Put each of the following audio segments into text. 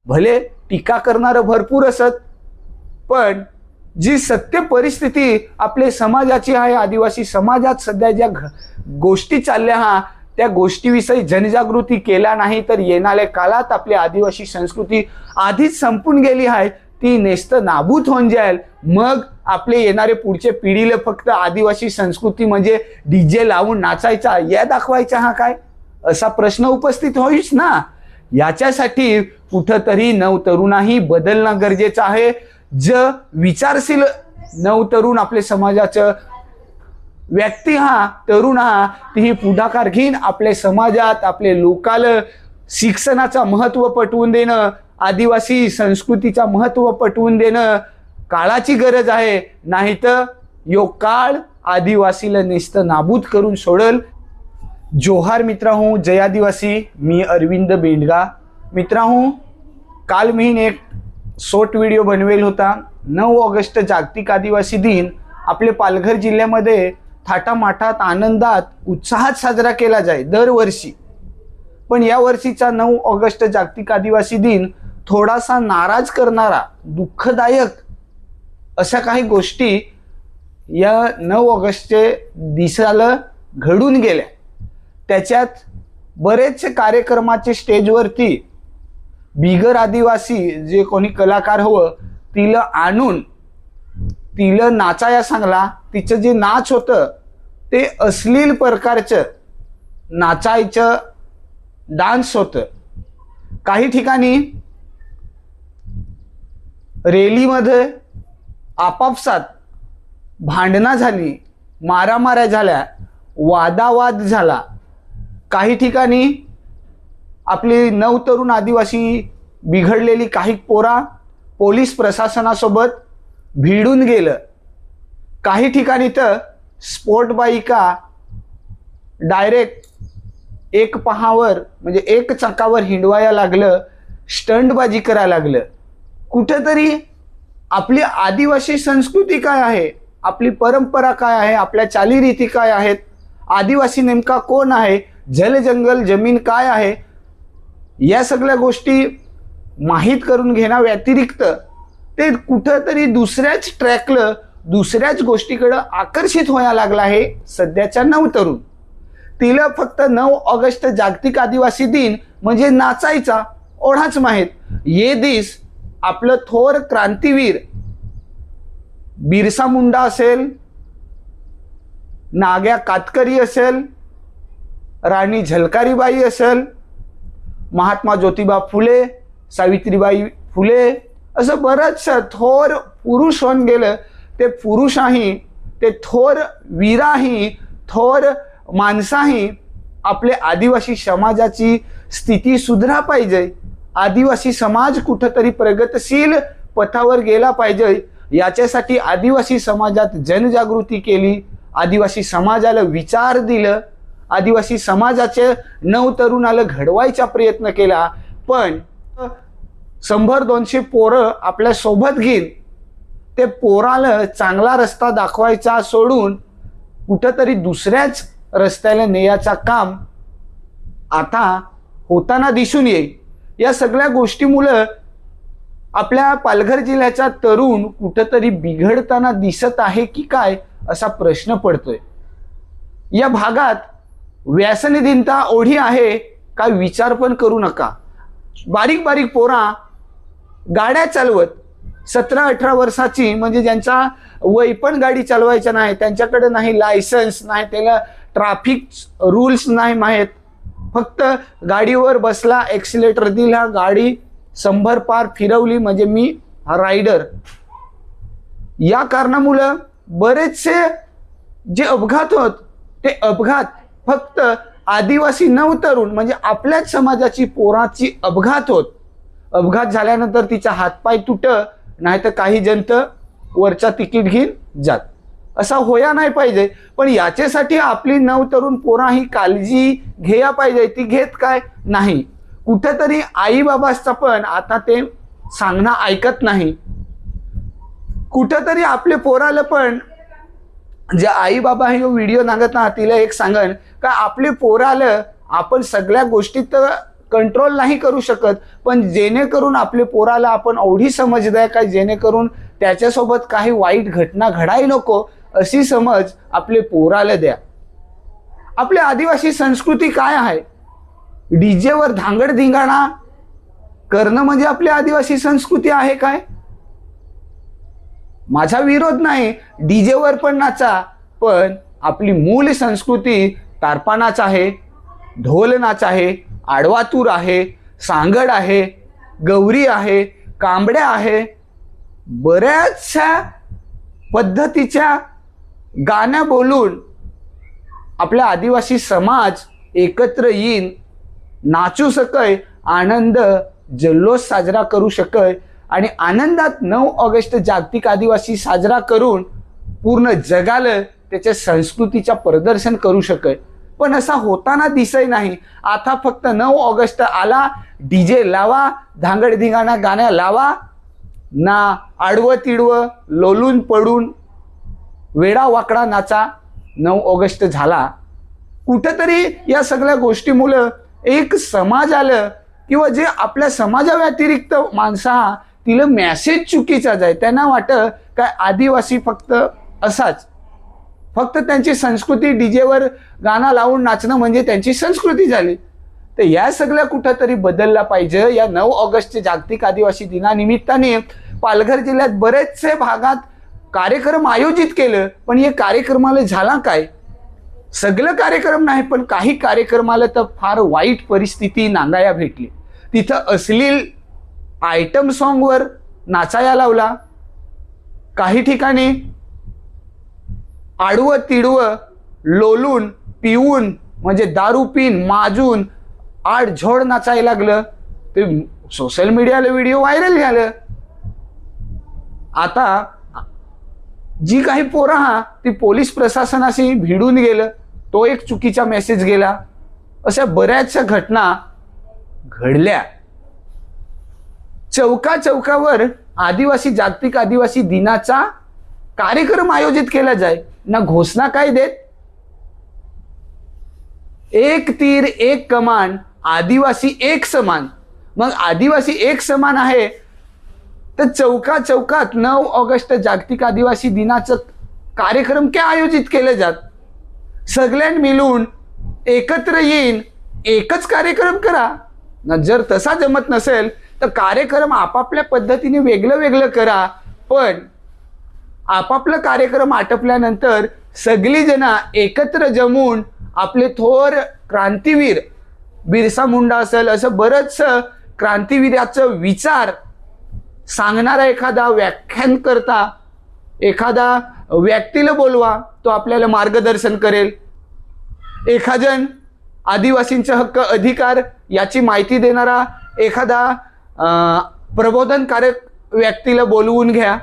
भले टीका करणारं भरपूर असत, पण जी सत्य परिस्थिती आपले समाजाची आहे, आदिवासी समाजात सध्या ज्या गोष्टी चालल्या त्या गोष्टीविषयी जनजागृती केल्या नाही तर येणाऱ्या काळात आपली आदिवासी संस्कृती आधीच संपून गेली आहे, ती नेस्त नाबूद होऊन जाईल। मग आपले येणारे पुढचे पिढीला फक्त आदिवासी संस्कृती म्हणजे डीजे लावून नाचायचा या दाखवायचा हा काय, असा प्रश्न उपस्थित होईच ना। याच्यासाठी कुठंतरी नवतरुणाही बदलणं गरजेचं आहे। विचारशील नवतरुण आपले समाजाचं व्यक्ती तरुण तीही पुढाकार घेईन, आपल्या समाजात आपले लोकाला शिक्षणाचं महत्त्व पटवून देणं, आदिवासी संस्कृतीचं महत्त्व पटवून देणं काळाची गरज आहे। नाहीतर यो काळ आदिवासीला निस्त नाबूद करून सोडल। जोहार मित्रांनो, जय आदिवासी। मी अरविंद बेंडगा। मित्रांनो, काल मी एक शॉर्ट व्हिडिओ बनवेल होता। 9 ऑगस्ट जागतिक आदिवासी दिन आपले पालघर जिल्ह्यामध्ये थाटामाटात आनंदात उत्साहात साजरा केला जाय दरवर्षी। पण या वर्षीचा 9 ऑगस्ट जागतिक आदिवासी दिन थोडासा नाराज करणारा, दुःखदायक अशा काही गोष्टी या 9 ऑगस्टचे दिवसाला घडून गेल्या। त्याच्यात बरेचसे कार्यक्रमाचे स्टेजवरती बिगर आदिवासी जे कोणी कलाकार हवं तिला आणून तिला नाचाया सांगला। तिचं जे नाच होतं ते अश्लील प्रकारचं नाचायचं डान्स होतं। काही ठिकाणी रेलीमध्ये आपापसात भांडणं झाली, मारामाऱ्या झाल्या, वादावाद झाला। काही ठिकाणी आपली नवतरुण आदिवासी बिघडलेली काही पोरा पोलीस प्रशासनासोबत भिडून गेलं। काही ठिकाणी तर स्पोर्ट बाईका डायरेक्ट एक पहावर म्हणजे एक चाकावर हिंडवायला लागलं, स्टंटबाजी करायला लागलं। कुठेतरी आपली आदिवासी संस्कृती काय आहे, आपली परंपरा काय आहे, आपल्या चालीरीती काय आहेत, आदिवासी नेमका कोण आहे, जल जंगल जमीन काय आहे, या सगळ्या गोष्टी माहीत करून घेण्या व्यतिरिक्त ते कुठेतरी दुसऱ्याच ट्रॅकला दुसऱ्याच गोष्टीकडे आकर्षित व्हायला लागला आहे सध्याच्या नवतरुण। तिला फक्त 9 ऑगस्ट जागतिक आदिवासी दिन म्हणजे नाचायचा ओढाच माहीत। ये दिस आपलं थोर क्रांतीवीर बिरसा मुंडा असेल, नाग्या कातकरी असेल, राणी झलकारीबाई असेल, महात्मा ज्योतिबा फुले, सावित्रीबाई फुले, असं बरंचसं थोर पुरुष होऊन गेलं। ते पुरुषही, ते थोर वीराही, थोर माणसाही आपले आदिवासी समाजाची स्थिती सुधारला पाहिजे। आदिवासी समाज कुठेतरी प्रगतशील पथावर गेला पाहिजे। याच्यासाठी आदिवासी समाजात जनजागृती केली, आदिवासी समाजाला विचार दिलं, आदिवासी समाजाचे नवतरुणाला घडवायचा प्रयत्न केला। पण 100-200 पोरं आपल्या सोबत घेऊन ते पोराला चांगला रस्ता दाखवायचा सोडून कुठेतरी दुसऱ्याच रस्त्याला नेयाचा काम आता होताना दिसून येईल। या सगळ्या गोष्टीमुळे आपल्या पालघर जिल्ह्याचा तरुण कुठेतरी बिघडताना दिसत आहे की काय असा प्रश्न पडतोय। या भागात व्यसनहीनता ओढी आहे का विचार पण करू नका। बारीक बारीक पोरा गाड्या चालवत 17-18 वर्षाची, म्हणजे ज्यांचा वय पण गाडी चालवायचं नाही, त्यांच्याकडे नाही लायसन्स, नाही त्याला ट्रॅफिक रूल्स नाही माहीत, फक्त गाडीवर बसला, एक्सिलेटर दिला, गाडी 100 पार फिरवली म्हणजे मी रायडर। या कारणामुळे बरेचसे जे अपघात होत ते अपघात फक्त आदिवासी नवतरुण म्हणजे आपल्याच समाजाची पोराची अपघात होत। अपघात झाल्यानंतर तिचा हातपाय तुट, नाहीतर काही जण वरचा तिकीट घेऊन जात, असा होया नाही पाहिजे। पण याच्यासाठी आपली नवतरुण पोरा ही काळजी घ्यायला पाहिजे, ती घेत काय नाही। कुठेतरी आई बाबाचं पण आता ते सांगणं ऐकत नाही। कुठेतरी आपले पोराला पण जे आई बाबा हे व्हिडिओ नागत ना तिला एक सांगन का आपले पोराला आपण सगळ्या गोष्टीत कंट्रोल नाही करू शकत, पण जेणेकरून आपल्या पोराला आपण एवढी समज द्या काय जेणेकरून त्याच्यासोबत काही वाईट घटना घडायला नको अशी समज आपले पोराला द्या. आपल्या आदिवासी संस्कृती काय आहे? डीजेवर धांगड धिंगाणा करणं म्हणजे आपली आदिवासी संस्कृती आहे काय? माझा विरोध नाही, डीजेवर पण नाचा, पण आपली मूळ संस्कृती तारपा नाच आहे, ढोल नाच आहे, आडवातूर आहे, सांगड आहे, गौरी आहे, कांबड्या आहे, बऱ्याचशा पद्धतीच्या गाण्या बोलून आपला आदिवासी समाज एकत्र येईन नाचू शकय, आनंद जल्लोष साजरा करू शकय आणि आनंदात 9 ऑगस्ट जागतिक आदिवासी साजरा करून पूर्ण जगाला त्याच्या संस्कृतीच्या प्रदर्शन करू शकय. पण असा होताना दिसत नाही. आता फक्त 9 ऑगस्ट आला, डीजे लावा, धांगड धिंगाणा गाण्या लावा, ना आडवं तिडवं लोलून पडून वेडा वाकडा नाचा. 9 ऑगस्ट झाला, कुठंतरी या सगळ्या गोष्टीमुळे एक समाज आलं किंवा जे आपल्या समाजा व्यतिरिक्त माणसा तिला मेसेज चुकीचा जाय. त्यांना वाटतं काय आदिवासी फक्त असाच, फक्त त्यांची संस्कृती डीजेवर गाणं लावून नाचणं म्हणजे त्यांची संस्कृती झाली. तर या सगळ्या कुठंतरी बदलला पाहिजे. या 9 ऑगस्ट जागतिक आदिवासी दिनानिमित्ताने पालघर जिल्ह्यात बरेचसे भागात कार्यक्रम आयोजित केलं, पण या कार्यक्रमाला झाला काय? सगळं कार्यक्रम नाही, पण काही कार्यक्रमाला तर फार वाईट परिस्थिती नांदाया भेटली. तिथं अश्लील आयटम सॉन्गवर नाचाया लावला, काही ठिकाणी आडवं तिडवं लोलून पिऊन म्हणजे दारू पिन माजून आडझोड नाचायला लागलं. ते सोशल मीडियाला व्हिडिओ व्हायरल झालं. आता जी काही पोरं ती पोलीस प्रशासनाशी भिडून गेलं, तो एक चुकीचा मेसेज गेला. अशा बऱ्याचशा घटना घडल्या. चौका चौकावर जागतिक आदिवासी दिनाचा कार्यक्रम आयोजित केला जाय ना, घोषणा काय देत. एक तीर एक कमान, आदिवासी एक समान. मग आदिवासी एक समान आहे तर चौका चौकात 9 ऑगस्ट जागतिक आदिवासी दिनाचं कार्यक्रम काय आयोजित केले जात. सगळ्यांनी मिळून एकत्र येईन एकच कार्यक्रम करा ना. जर तसा जमत नसेल तर कार्यक्रम आपापल्या पद्धतीने वेगळं वेगळं करा, पण आपापला कार्यक्रम आटपल्यानंतर सगळी जण एकत्र जमून आपले थोर क्रांतीवीर बिरसा मुंडा असेल असं बरंचसं क्रांतीवीराचं विचार सांगणारा एखादा व्याख्यान करता एखादा व्यक्तीला बोलवा, तो आपल्याला मार्गदर्शन करेल. एखादं आदिवासींचे हक्क अधिकार याची माहिती देणारा एखादा प्रबोधनकारक व्यक्तीला बोलवून घ्या.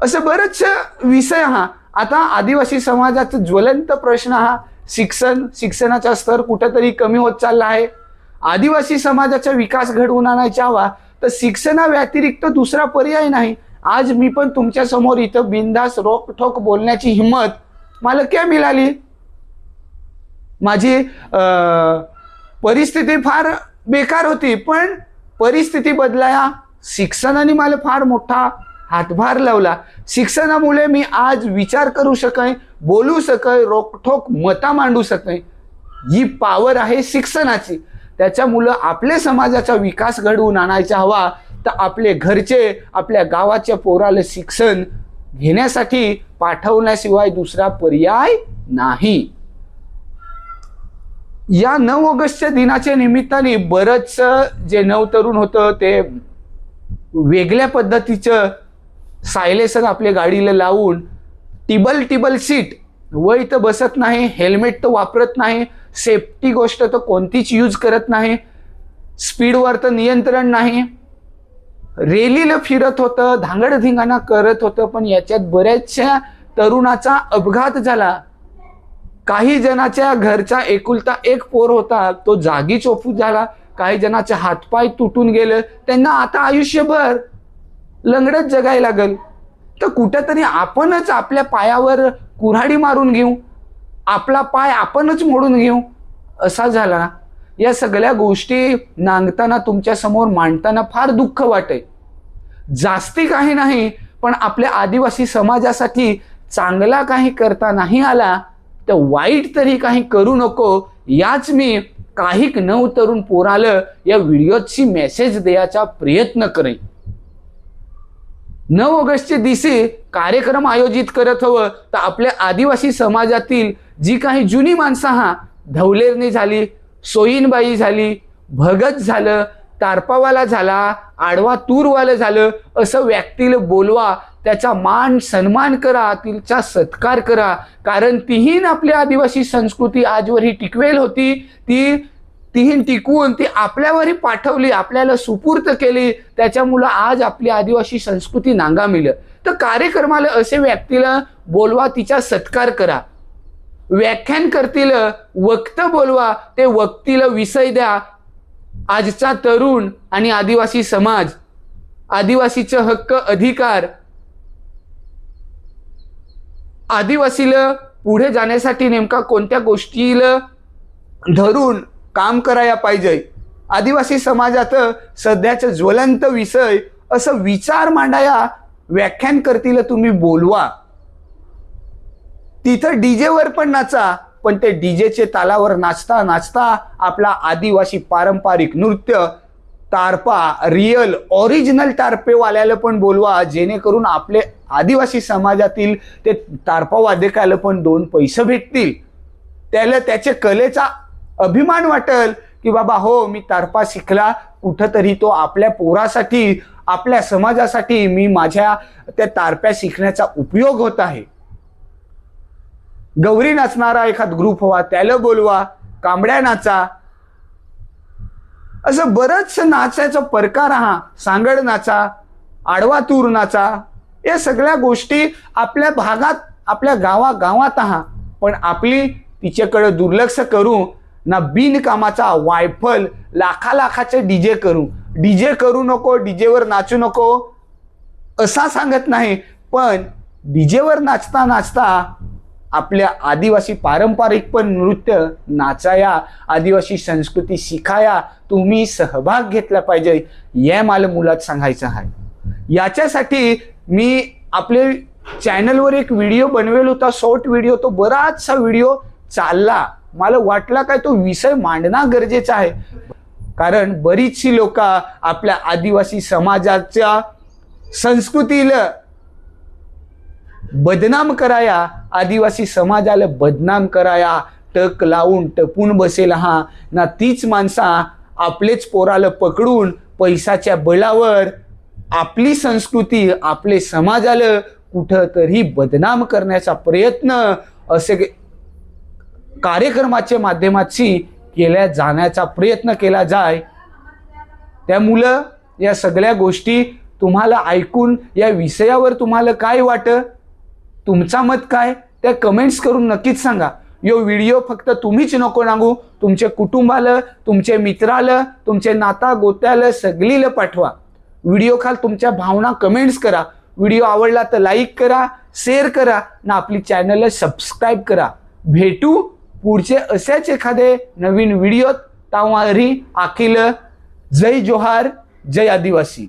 असं बरेचसे विषय आता आदिवासी समाजाचा ज्वलंत प्रश्न शिक्षणाचा स्तर कुठेतरी कमी होत चालला आहे. आदिवासी समाजाचा विकास घडवून आणायचा हवा तर शिक्षणा व्यतिरिक्त दुसरा पर्याय नाही. आज मी पण तुमच्या समोर इथं बिनधास्त रोकठोक बोलण्याची हिंमत मला काय मिळाली. माझी परिस्थिती फार बेकार होती, पण परिस्थिती बदलाया शिक्षणाने मला फार मोठा हातभार लावला. शिक्षणामुळे मी आज विचार करू शकय, बोलू शकय, रोकठोक मता मांडू शकय. ही पॉवर आहे शिक्षणाची. त्याच्यामुळं आपल्या समाजाचा विकास घडवून आणायचा हवा तर आपले घरचे आपल्या गावाच्या पोराला शिक्षण घेण्यासाठी पाठवण्याशिवाय दुसरा पर्याय नाही. या 9 ऑगस्टच्या दिनाच्या निमित्ताने बरंच जे नवतरुण होतं ते वेगळ्या पद्धतीचं सायलेन्सर आपल्या गाडीला लावून टिबल सीट वय तर बसत नाही, हेल्मेट तर वापरत नाही, सेफ्टी गोष्ट तर कोणतीच यूज करत नाही, स्पीडवर तर नियंत्रण नाही, रेलीला फिरत होतं, धांगडधिंगाणा करत होतं. पण याच्यात बऱ्याचशा तरुणाचा अपघात झाला. काही जणाच्या घरचा एकुलता एक पोर होता, तो जागीच ऑफूट झाला. काही जणाचे हातपाय तुटून गेले, त्यांना आता आयुष्यभर लंगडत जगायला लागल. तर कुठेतरी आपणच आपल्या पायावर कुऱ्हाडी मारून घेऊ, आपला पाय आपणच मोडून घेऊ असा झाला. या सगळ्या गोष्टी नांगताना तुमच्या समोर मांडताना फार दुःख वाटे. जास्ती काही नाही, पण आपल्या आदिवासी समाजासाठी चांगला काही करता नाही आला तर वाईट तरी काही करू नको, याच मी काही नव तरुण पोराला या व्हिडिओची मेसेज द्यायचा प्रयत्न करेन. 9 ऑगस्टचे दिवशी कार्यक्रम आयोजित करत हवं तर आपल्या आदिवासी समाजातील जी काही जुनी माणसं धवलेरणी झाली, सोयीनबाई झाली, भगत झालं, तारपावाला झाला, आडवा तूरवाला झालं, असं व्यक्तीला बोलवा, त्याचा मान सन्मान करा, तिचा सत्कार करा. कारण तीही आपल्या आदिवासी संस्कृती आजवरही टिकवेल होती. तीही टिकवून ती आपल्यावरही पाठवली, आपल्याला सुपूर्त केली. त्याच्यामुळे आज आपली आदिवासी संस्कृती नांगा मिळेल. तर कार्यक्रमाला असे व्यक्तीला बोलवा, तिचा सत्कार करा. व्याख्यान करतील वक्ता बोलवा, ते वक्तीला विषय द्या. आजचा तरुण आणि आदिवासी समाज, आदिवासीचे हक्क अधिकार, आदिवासीला पुढे जाण्यासाठी नेमका कोणत्या गोष्टीला धरून काम करायला पाहिजे, आदिवासी समाजात सध्याचा ज्वलंत विषय असं विचार मांडाया व्याख्यान करतील तुम्ही बोलवा. तिथं डीजेवर पण नाचा, पण ते डीजेचे तालावर नाचता नाचता आपला आदिवासी पारंपरिक नृत्य तारपा, रियल ओरिजिनल टारपेवाल्याला पण बोलवा, जेणेकरून आपले आदिवासी समाजातील ते तारपा वादकाला पण 2 पैसे भेटतील. त्याला त्याच्या कलेचा अभिमान वाटेल की बाबा हो, मी तारपा शिकला, कुठंतरी तो आपल्या पोरासाठी, आपल्या समाजासाठी मी माझ्या त्या तारप्या शिकण्याचा उपयोग होत आहे. गौरी नाचणारा एखाद ग्रुप हवा, त्याला बोलवा. कांबड्या नाचा, असं बरंच नाचायचा प्रकार सांगड नाचा, आडवा तूर नाचा, या सगळ्या गोष्टी आपल्या भागात, आपल्या गावात पण आपली तिच्याकडे दुर्लक्ष करू ना. बिनकामाचा वायफल लाखाचे डीजे करू नको, डीजेवर नाचू नको असा सांगत नाही, पण डीजेवर नाचता नाचता आपल्या आदिवासी पारंपरिक पण नृत्य नाचाया, आदिवासी संस्कृती शिकाया तुम्ही सहभाग घेतला पाहिजे, हे मला मुलात सांगायचं आहे. याच्यासाठी मी आपले चॅनलवर एक व्हिडिओ बनवेल होता, शॉर्ट व्हिडिओ. तो बराचसा व्हिडिओ चालला. मला वाटला काय तो विषय मांडणं गरजेचं आहे, कारण बरीचशी लोक आपल्या आदिवासी समाजाच्या संस्कृतीला बदनाम कराया, आदिवासी समाजाला बदनाम कराया टक लावून टपून बसेल ना. तीच माणसं आपलेच पोराला पकडून पैशाच्या बळावर आपली संस्कृती, आपले समाजाला कुठंतरी बदनाम करण्याचा प्रयत्न असे कार्यक्रमाच्या माध्यमाची केल्या जाण्याचा प्रयत्न केला जाय. त्यामुळं या सगळ्या गोष्टी तुम्हाला ऐकून या विषयावर तुम्हाला काय वाटतं, तुमचा मत काय, त्या कमेंट्स करून नक्कीच सांगा. यो व्हिडिओ फक्त तुम्हीच नको सांगू, तुमच्या कुटुंबाला, तुमच्या मित्राला, तुमच्या नाता गोत्याला सगळीला पाठवा. व्हिडिओ खाल तुमच्या भावना कमेंट्स करा. व्हिडिओ आवडला तर लाईक करा, शेअर करा ना आपली चॅनलला सबस्क्राईब करा. भेटू पुढचे असेच एखादे नवीन व्हिडिओत. तावारी आखिल जय जोहार, जय आदिवासी.